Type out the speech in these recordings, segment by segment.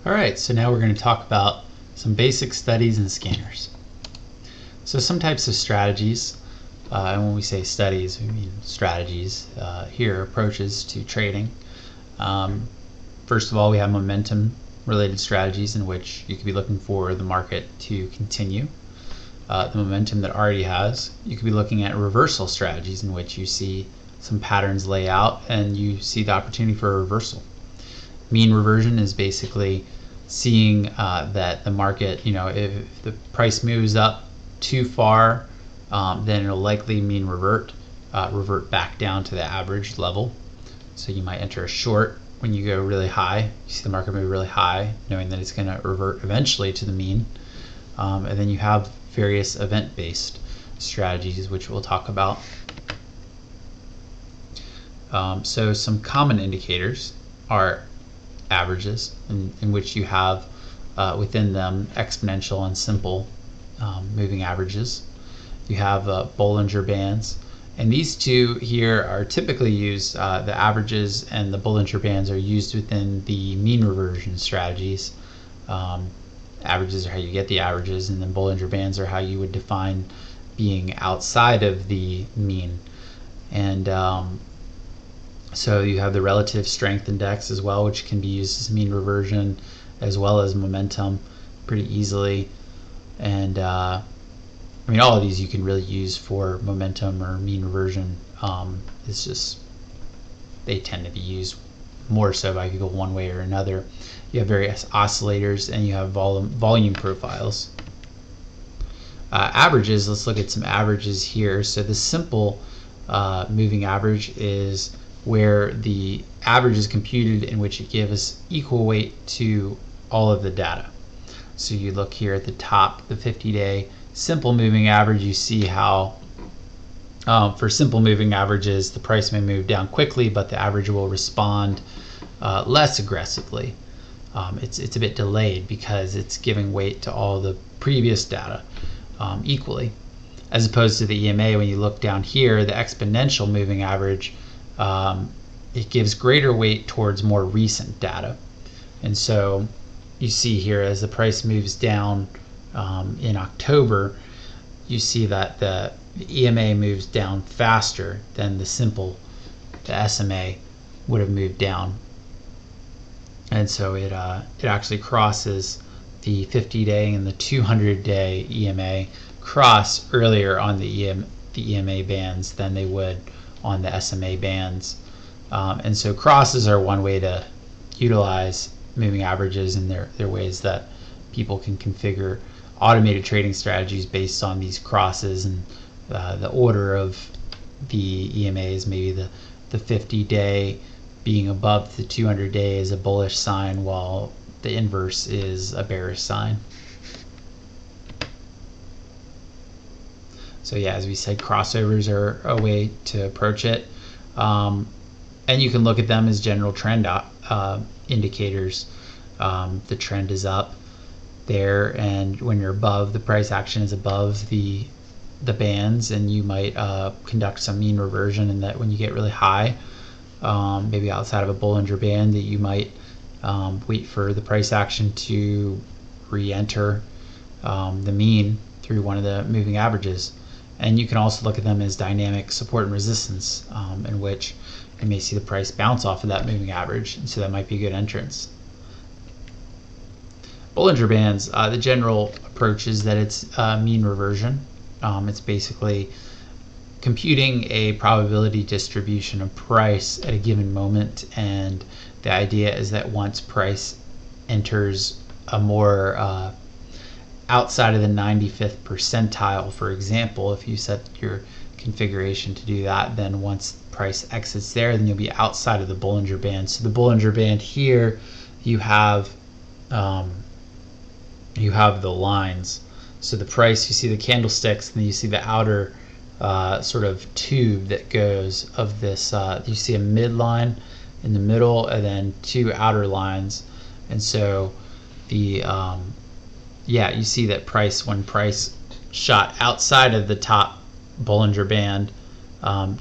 Alright, so now we're going to talk about some basic studies in scanners. So some types of strategies, and when we say studies we mean strategies, here approaches to trading. First of all, we have momentum related strategies in which you could be looking for the market to continue the momentum that it already has. You could be looking at reversal strategies in which you see some patterns lay out and you see the opportunity for a reversal. Mean reversion is basically seeing that the market, if the price moves up too far, then it'll likely mean revert back down to the average level. So you might enter a short when you go really high. You see the market move really high, knowing that it's going to revert eventually to the mean. And then you have various event-based strategies, which we'll talk about. So some common indicators are averages, in which you have within them exponential and simple moving averages. You have Bollinger Bands, and these two here are typically used, the averages and the Bollinger Bands are used within the mean reversion strategies. Averages are how you get the averages, and then Bollinger Bands are how you would define being outside of the mean. And so you have the relative strength index as well, which can be used as mean reversion as well as momentum pretty easily. And I mean, all of these you can really use for momentum or mean reversion. It's just they tend to be used more so by people one way or another. You have various oscillators and you have volume profiles. Averages, let's look at some averages here. So the simple moving average is where the average is computed in which it gives equal weight to all of the data. So you look here at the top, the 50-day simple moving average, you see how for simple moving averages the price may move down quickly, but the average will respond less aggressively. It's a bit delayed because it's giving weight to all the previous data equally, as opposed to the EMA. When you look down here, the exponential moving average, it gives greater weight towards more recent data. And so you see here, as the price moves down in October, you see that the EMA moves down faster than the SMA would have moved down. And so it actually crosses the 50-day and the 200-day EMA cross earlier on the EMA bands than they would on the SMA bands. And so crosses are one way to utilize moving averages, and they're ways that people can configure automated trading strategies based on these crosses. And the order of the EMAs, maybe the 50-day being above the 200-day is a bullish sign, while the inverse is a bearish sign. So yeah, as we said, crossovers are a way to approach it. And you can look at them as general trend indicators. The trend is up there, and when you're above, the price action is above the bands, and you might conduct some mean reversion, and that when you get really high, maybe outside of a Bollinger Band, that you might wait for the price action to re-enter the mean through one of the moving averages. And you can also look at them as dynamic support and resistance, in which you may see the price bounce off of that moving average, and so that might be a good entrance. Bollinger Bands, the general approach is that it's mean reversion. It's basically computing a probability distribution of price at a given moment, and the idea is that once price enters a more outside of the 95th percentile, for example, if you set your configuration to do that, then once price exits there, then you'll be outside of the Bollinger Band. So the Bollinger Band here, you have the lines. So the price, you see the candlesticks, and then you see the outer sort of tube that goes of this. You see a midline in the middle, and then two outer lines. And so the you see that when price shot outside of the top Bollinger Band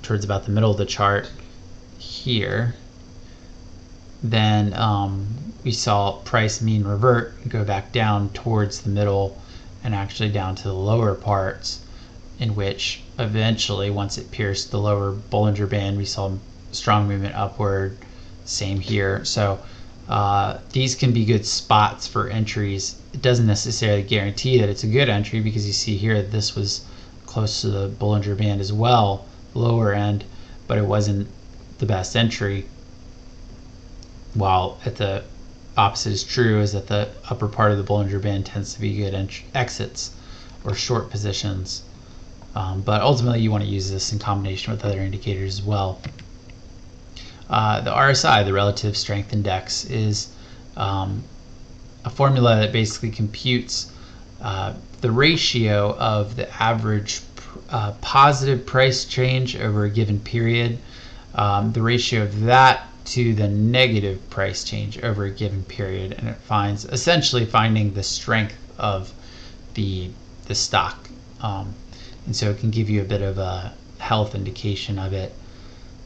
towards about the middle of the chart here, then we saw price mean revert and go back down towards the middle and actually down to the lower parts, in which eventually, once it pierced the lower Bollinger Band, we saw strong movement upward. Same here. So these can be good spots for entries. It doesn't necessarily guarantee that it's a good entry, because you see here this was close to the Bollinger Band as well, lower end, but it wasn't the best entry. While at the opposite is true, is that the upper part of the Bollinger Band tends to be good exits or short positions. But ultimately you want to use this in combination with other indicators as well. The RSI, the Relative Strength Index, is a formula that basically computes the ratio of the average positive price change over a given period, the ratio of that to the negative price change over a given period, and it finds essentially finding the strength of the stock, and so it can give you a bit of a health indication of it.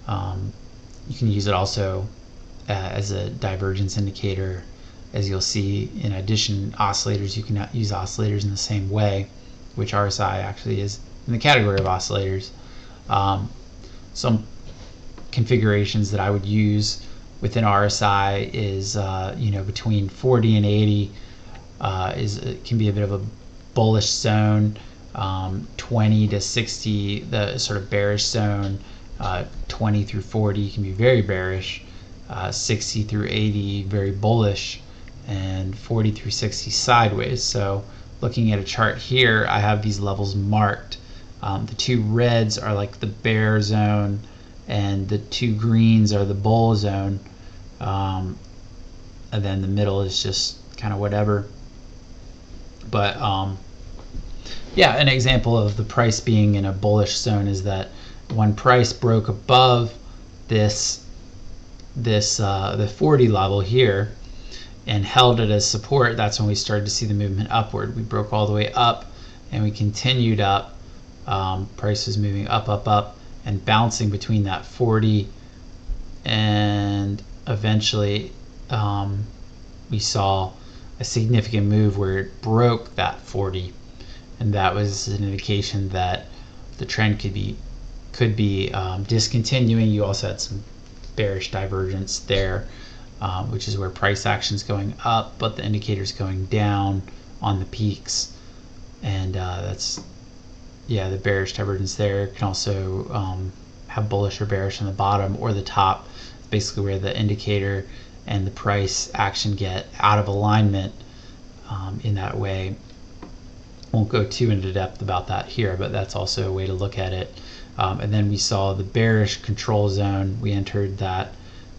You can use it also as a divergence indicator, as you'll see. In addition, oscillators, you can use oscillators in the same way, which RSI actually is in the category of oscillators. Some configurations that I would use within RSI is between 40 and 80 can be a bit of a bullish zone. 20 to 60, the sort of bearish zone. 20 through 40 can be very bearish. 60 through 80 very bullish, and 40 through 60 sideways. So looking at a chart here, I have these levels marked. The two reds are like the bear zone, and the two greens are the bull zone, and then the middle is just kind of whatever. But yeah, an example of the price being in a bullish zone is that when price broke above the 40 level here and held it as support, that's when we started to see the movement upward. We broke all the way up and we continued up. Price was moving up, and bouncing between that 40, and eventually we saw a significant move where it broke that 40, and that was an indication that the trend could be discontinuing. You also had some bearish divergence there, which is where price action is going up, but the indicator's going down on the peaks, and that's the bearish divergence there. Can also have bullish or bearish on the bottom or the top. It's basically where the indicator and the price action get out of alignment in that way. Won't go too into depth about that here, but that's also a way to look at it. And then we saw the bearish control zone. We entered that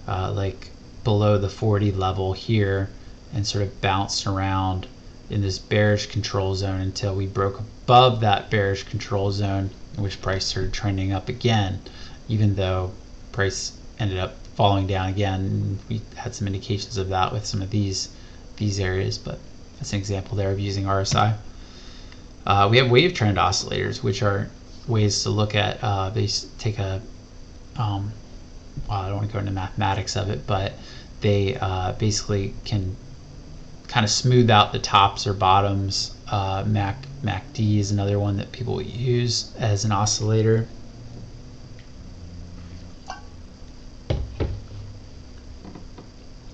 like below the 40 level here and sort of bounced around in this bearish control zone until we broke above that bearish control zone, in which price started trending up again, even though price ended up falling down again. We had some indications of that with some of these areas, but that's an example there of using RSI. We have wave trend oscillators, which are ways to look at. They take a well, I don't want to go into mathematics of it, but they basically can kind of smooth out the tops or bottoms. MACD is another one that people use as an oscillator.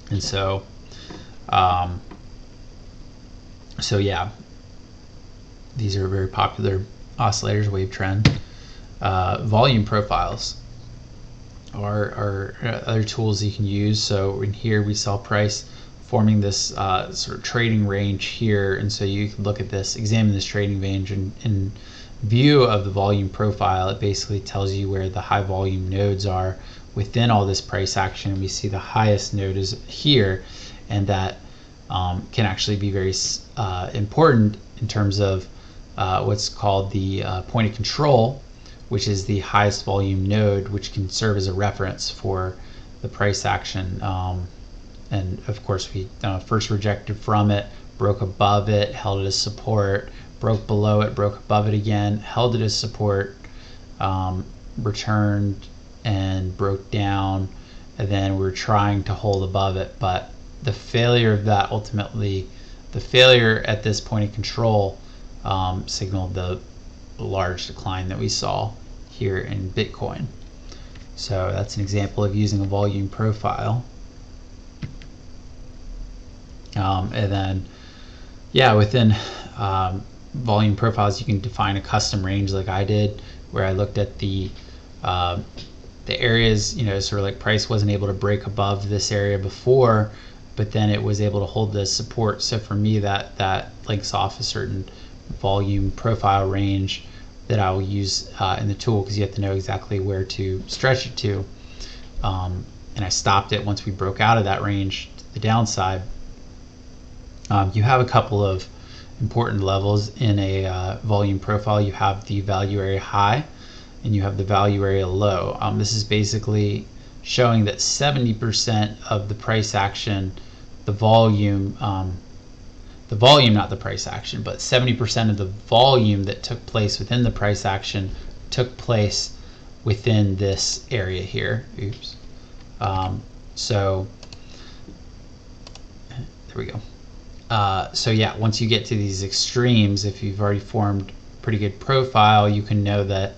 And so yeah, these are very popular oscillators, wave trend. Volume profiles are other tools you can use. So in here we saw price forming this sort of trading range here, and so you can look at this, examine this trading range, and in view of the volume profile, it basically tells you where the high volume nodes are within all this price action. We see the highest node is here, and that can actually be very important in terms of what's called the point of control, which is the highest volume node, which can serve as a reference for the price action. And of course we first rejected from it, broke above it, held it as support, broke below it, broke above it again, held it as support, returned and broke down, and then we're trying to hold above it, but the failure of that ultimately, the failure at this point of control signaled the large decline that we saw here in Bitcoin. So that's an example of using a volume profile. And then, yeah, within volume profiles, you can define a custom range like I did, where I looked at the areas, you know, sort of like price wasn't able to break above this area before, but then it was able to hold the support. So for me, that links off a certain volume profile range that I will use in the tool, because you have to know exactly where to stretch it to. And I stopped it once we broke out of that range to the downside. You have a couple of important levels in a volume profile. You have the value area high and you have the value area low. This is basically showing that 70% of the price action, the volume, not the price action, but 70% of the volume that took place within the price action took place within this area here. Oops. So there we go. So yeah, once you get to these extremes, if you've already formed a pretty good profile, you can know that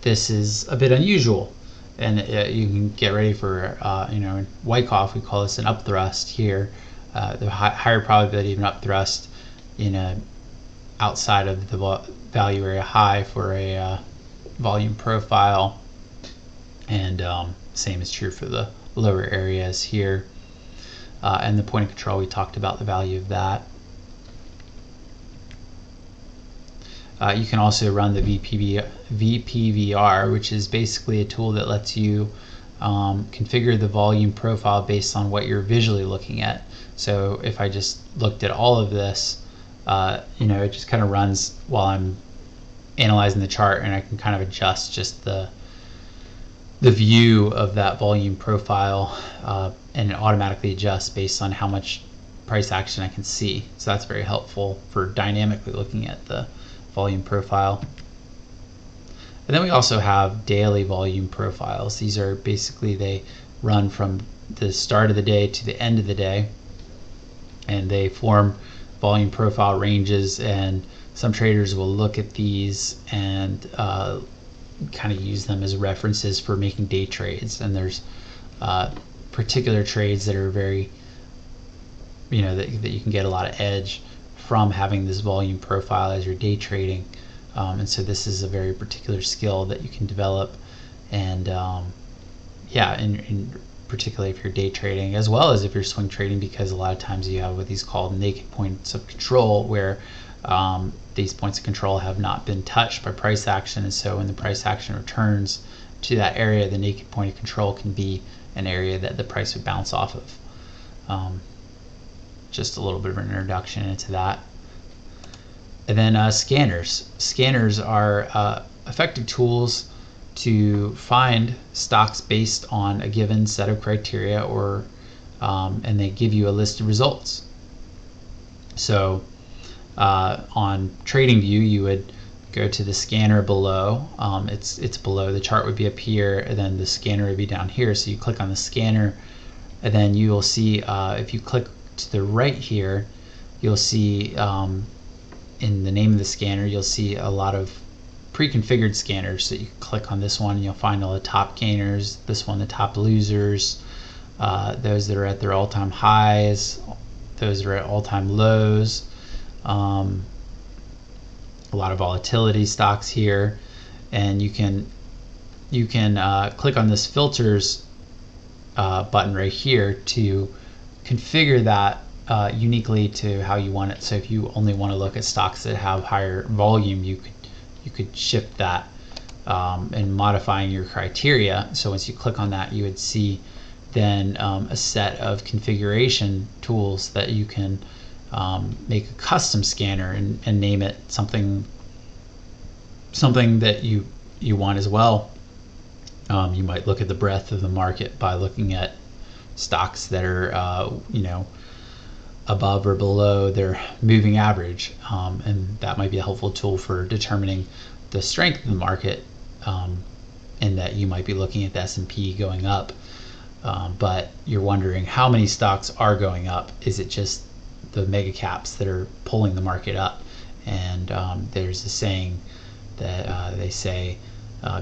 this is a bit unusual, and you can get ready for, you know, in Wyckoff we call this an upthrust here, the higher probability of an upthrust in a outside of the value area high for a volume profile, and same is true for the lower areas here. And the point of control, we talked about the value of that. You can also run the VPVR, which is basically a tool that lets you configure the volume profile based on what you're visually looking at. So if I just looked at all of this, you know, it just kind of runs while I'm analyzing the chart, and I can kind of adjust just the view of that volume profile, and it automatically adjusts based on how much price action I can see. So that's very helpful for dynamically looking at the volume profile. And then we also have daily volume profiles. These are basically, they run from the start of the day to the end of the day, and they form volume profile ranges, and some traders will look at these and kind of use them as references for making day trades. And there's particular trades that are very, you know, that you can get a lot of edge from having this volume profile as you're day trading. And so this is a very particular skill that you can develop, and yeah, in particularly if you're day trading, as well as if you're swing trading, because a lot of times you have what these called naked points of control, where these points of control have not been touched by price action, and so when the price action returns to that area, the naked point of control can be an area that the price would bounce off of. Just a little bit of an introduction into that. And then scanners. Scanners are effective tools to find stocks based on a given set of criteria, or and they give you a list of results. So on TradingView, you would go to the scanner below. It's below. The chart would be up here, and then the scanner would be down here. So you click on the scanner, and then you will see, if you click to the right here, you'll see in the name of the scanner, you'll see a lot of pre-configured scanners. So you click on this one, and you'll find all the top gainers, this one the top losers, those that are at their all-time highs, those that are at all-time lows, a lot of volatility stocks here. And you can click on this filters button right here to configure that uniquely to how you want it. So if you only want to look at stocks that have higher volume, you could shift that and modifying your criteria. So once you click on that, you would see then a set of configuration tools that you can make a custom scanner and name it something that you want as well. You might look at the breadth of the market by looking at stocks that are you know, above or below their moving average, and that might be a helpful tool for determining the strength of the market, in that you might be looking at the S&P going up but you're wondering how many stocks are going up. Is it just the mega caps that are pulling the market up? And there's a saying that they say,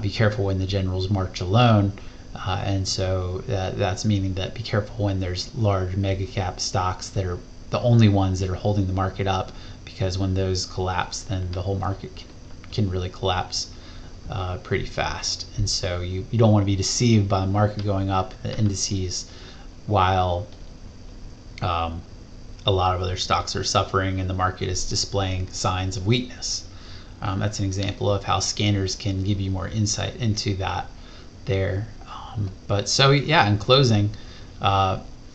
be careful when the generals march alone. And so that's meaning that be careful when there's large mega cap stocks that are the only ones that are holding the market up, because when those collapse, then the whole market can really collapse pretty fast. And so you don't want to be deceived by the market going up, the indices, while a lot of other stocks are suffering and the market is displaying signs of weakness. That's an example of how scanners can give you more insight into that there. But so yeah, in closing,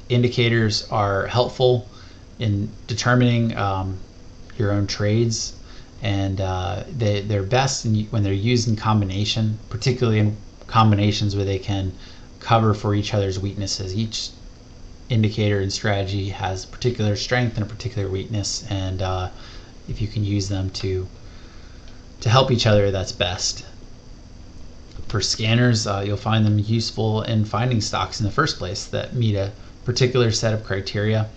indicators are helpful in determining your own trades, and they're best when they're used in combination, particularly in combinations where they can cover for each other's weaknesses. Each indicator and strategy has a particular strength and a particular weakness, and if you can use them to help each other, that's best. For scanners, you'll find them useful in finding stocks in the first place that meet a particular set of criteria,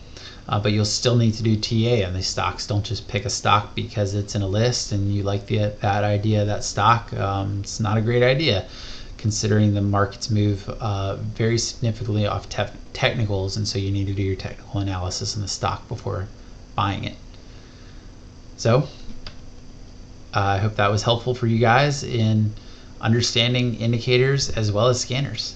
but you'll still need to do TA on these stocks. Don't just pick a stock because it's in a list and you like that idea of that stock. It's not a great idea, considering the markets move very significantly off technicals, and so you need to do your technical analysis on the stock before buying it. So I hope that was helpful for you guys in understanding indicators as well as scanners.